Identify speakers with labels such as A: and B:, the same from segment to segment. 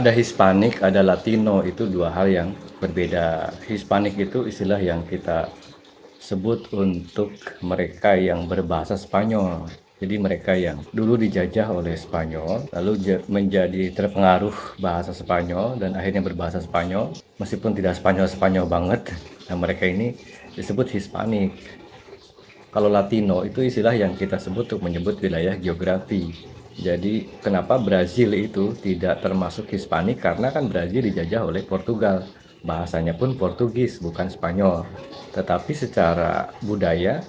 A: Ada Hispanik, ada Latino, itu dua hal yang berbeda. Hispanik itu istilah yang kita sebut untuk mereka yang berbahasa Spanyol. Jadi mereka yang dulu dijajah oleh Spanyol, lalu menjadi terpengaruh bahasa Spanyol dan akhirnya berbahasa Spanyol, meskipun tidak Spanyol-Spanyol banget. Nah, mereka ini disebut Hispanik. Kalau Latino itu istilah yang kita sebut untuk menyebut wilayah geografi. Jadi kenapa Brazil itu tidak termasuk Hispanik? Karena kan Brazil dijajah oleh Portugal. Bahasanya pun Portugis, bukan Spanyol. Tetapi secara budaya,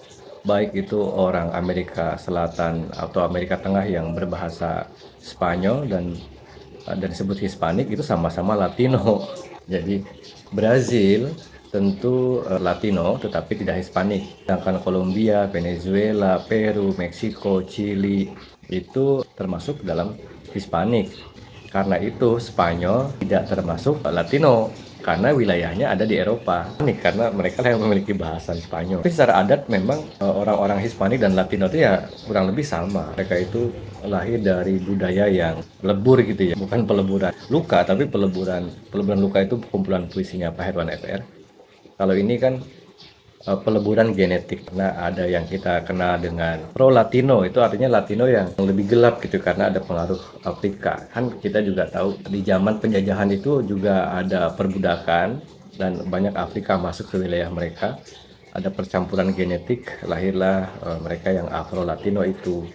A: baik itu orang Amerika Selatan atau Amerika Tengah yang berbahasa Spanyol dan disebut Hispanik itu sama-sama Latino. Jadi Brazil tentu Latino tetapi tidak Hispanik. Sedangkan Kolombia, Venezuela, Peru, Meksiko, Chili itu termasuk dalam Hispanik. Karena itu Spanyol tidak termasuk Latino karena wilayahnya ada di Eropa. Ini karena mereka yang memiliki bahasa Spanyol. Tapi secara adat memang orang-orang Hispanik dan Latino itu ya kurang lebih sama. Mereka itu lahir dari budaya yang lebur gitu ya, bukan peleburan luka tapi peleburan luka itu kumpulan puisinya Pak Herwan FR. Kalau ini kan peleburan genetik. Nah, ada yang kita kenal dengan Pro Latino, itu artinya Latino yang lebih gelap gitu karena ada pengaruh Afrika. Kan kita juga tahu di zaman penjajahan itu juga ada perbudakan dan banyak Afrika masuk ke wilayah mereka. Ada percampuran genetik, lahirlah mereka yang Afro Latino itu.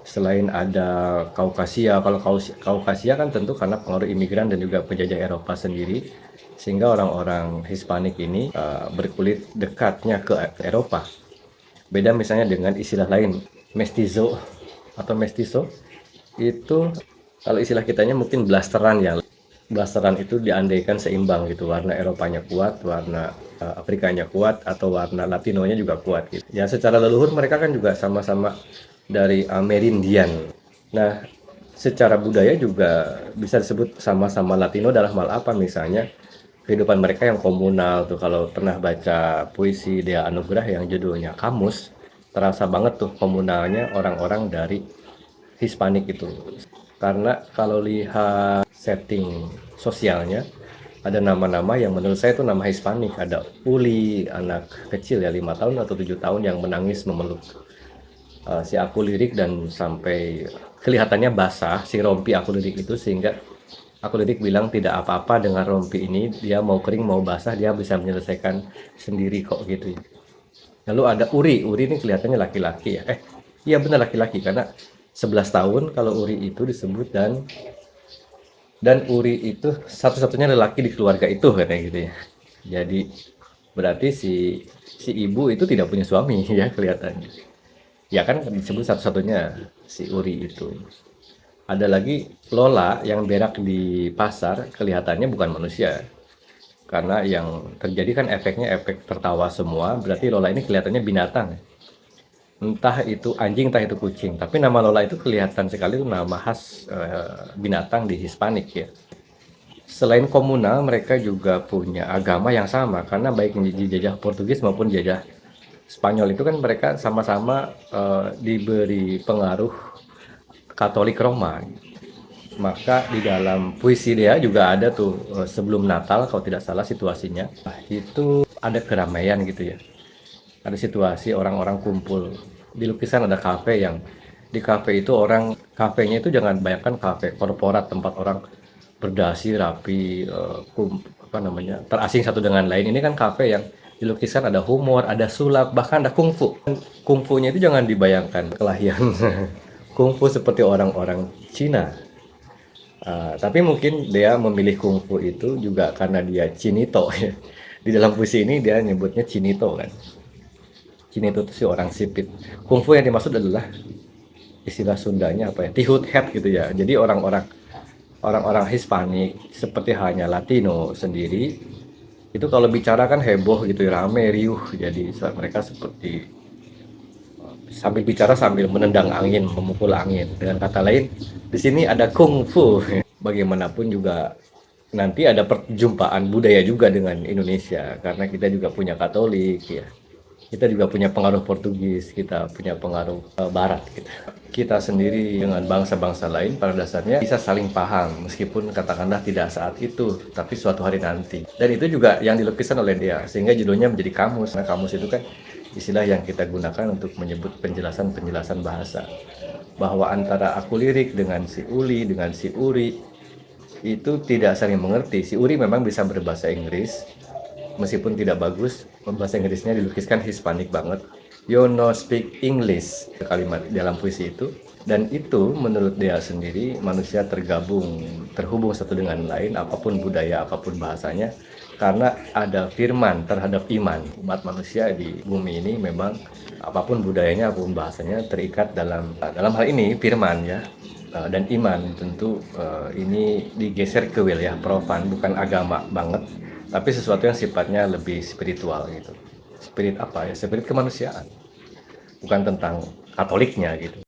A: Selain ada Kaukasia, kalau Kaukasia kan tentu karena pengaruh imigran dan juga penjajah Eropa sendiri, sehingga orang-orang Hispanik ini berkulit dekatnya ke Eropa. Beda misalnya dengan istilah lain, mestizo atau mestizo, itu kalau istilah kitanya mungkin blasteran ya. Blasteran itu diandaikan seimbang gitu, warna Eropanya kuat, warna Afrikanya kuat, atau warna Latinonya juga kuat gitu. Ya secara leluhur mereka kan juga sama-sama dari Amerindian. Nah, secara budaya juga bisa disebut sama-sama Latino dalam hal apa, misalnya kehidupan mereka yang komunal tuh. Kalau pernah baca puisi Dea Anugrah yang judulnya Kamus, terasa banget tuh komunalnya orang-orang dari Hispanik itu. Karena kalau lihat setting sosialnya, ada nama-nama yang menurut saya itu nama Hispanik. Ada Uli, anak kecil ya 5 tahun atau 7 tahun yang menangis memeluk si aku lirik dan sampai kelihatannya basah si rompi aku lirik itu, sehingga aku lirik bilang tidak apa-apa dengan rompi ini, dia mau kering mau basah dia bisa menyelesaikan sendiri kok gitu ya. Lalu ada Uri, Uri ini kelihatannya laki-laki ya. Iya benar laki-laki karena 11 tahun kalau Uri itu disebut, dan Uri itu satu-satunya lelaki di keluarga itu katanya gitu ya. Jadi berarti si si ibu itu tidak punya suami ya kelihatannya. Ya kan disebut satu-satunya si Uri itu. Ada lagi Lola yang berak di pasar, kelihatannya bukan manusia. Karena yang terjadi kan efeknya efek tertawa semua, berarti Lola ini kelihatannya binatang. Entah itu anjing, entah itu kucing. Tapi nama Lola itu kelihatan sekali itu nama khas binatang di Hispanik ya. Selain komunal, mereka juga punya agama yang sama karena baik yang dijajah Portugis maupun jajah Spanyol itu kan mereka sama-sama diberi pengaruh Katolik Roma. Maka di dalam puisi dia juga ada tuh sebelum Natal kalau tidak salah situasinya. Itu ada keramaian gitu ya. Ada situasi orang-orang kumpul. Di lukisan ada kafe yang di kafe itu orang kafenya itu jangan bayangkan kafe korporat tempat orang berdasi rapi apa namanya terasing satu dengan lain. Ini kan kafe yang dilukiskan ada humor, ada sulap, bahkan ada kungfu. Kungfunya itu jangan dibayangkan kelahian kungfu seperti orang-orang Cina. Tapi mungkin dia memilih kungfu itu juga karena dia Chinito ya. Di dalam puisi ini dia nyebutnya Chinito kan. Chinito itu si orang sipit. Kungfu yang dimaksud adalah istilah Sundanya apa ya? Tihut head gitu ya. Jadi orang-orang Hispanik seperti halnya Latino sendiri itu kalau bicara kan heboh gitu ya, rame riuh. Jadi mereka seperti sambil bicara sambil menendang angin, memukul angin. Dengan kata lain, di sini ada kungfu. Bagaimanapun juga nanti ada perjumpaan budaya juga dengan Indonesia karena kita juga punya Katolik ya. Kita juga punya pengaruh Portugis, kita punya pengaruh Barat gitu. Kita sendiri dengan bangsa-bangsa lain pada dasarnya bisa saling paham, meskipun katakanlah tidak saat itu, tapi suatu hari nanti. Dan itu juga yang dilukiskan oleh dia, sehingga judulnya menjadi kamus. Nah, kamus itu kan istilah yang kita gunakan untuk menyebut penjelasan-penjelasan bahasa. Bahwa antara aku lirik dengan si Uli, dengan si Uri, itu tidak saling mengerti. Si Uri memang bisa berbahasa Inggris, meskipun tidak bagus, bahasa Inggrisnya dilukiskan Hispanik banget. You no speak English, kalimat dalam puisi itu. Dan itu menurut dia sendiri, manusia tergabung, terhubung satu dengan lain, apapun budaya, apapun bahasanya, karena ada firman terhadap iman. Umat manusia di bumi ini memang apapun budayanya, apapun bahasanya terikat dalam hal ini firman ya. Dan iman tentu ini digeser ke wilayah profan, bukan agama banget, tapi sesuatu yang sifatnya lebih spiritual gitu. Spirit apa ya? Spirit kemanusiaan, bukan tentang Katoliknya gitu.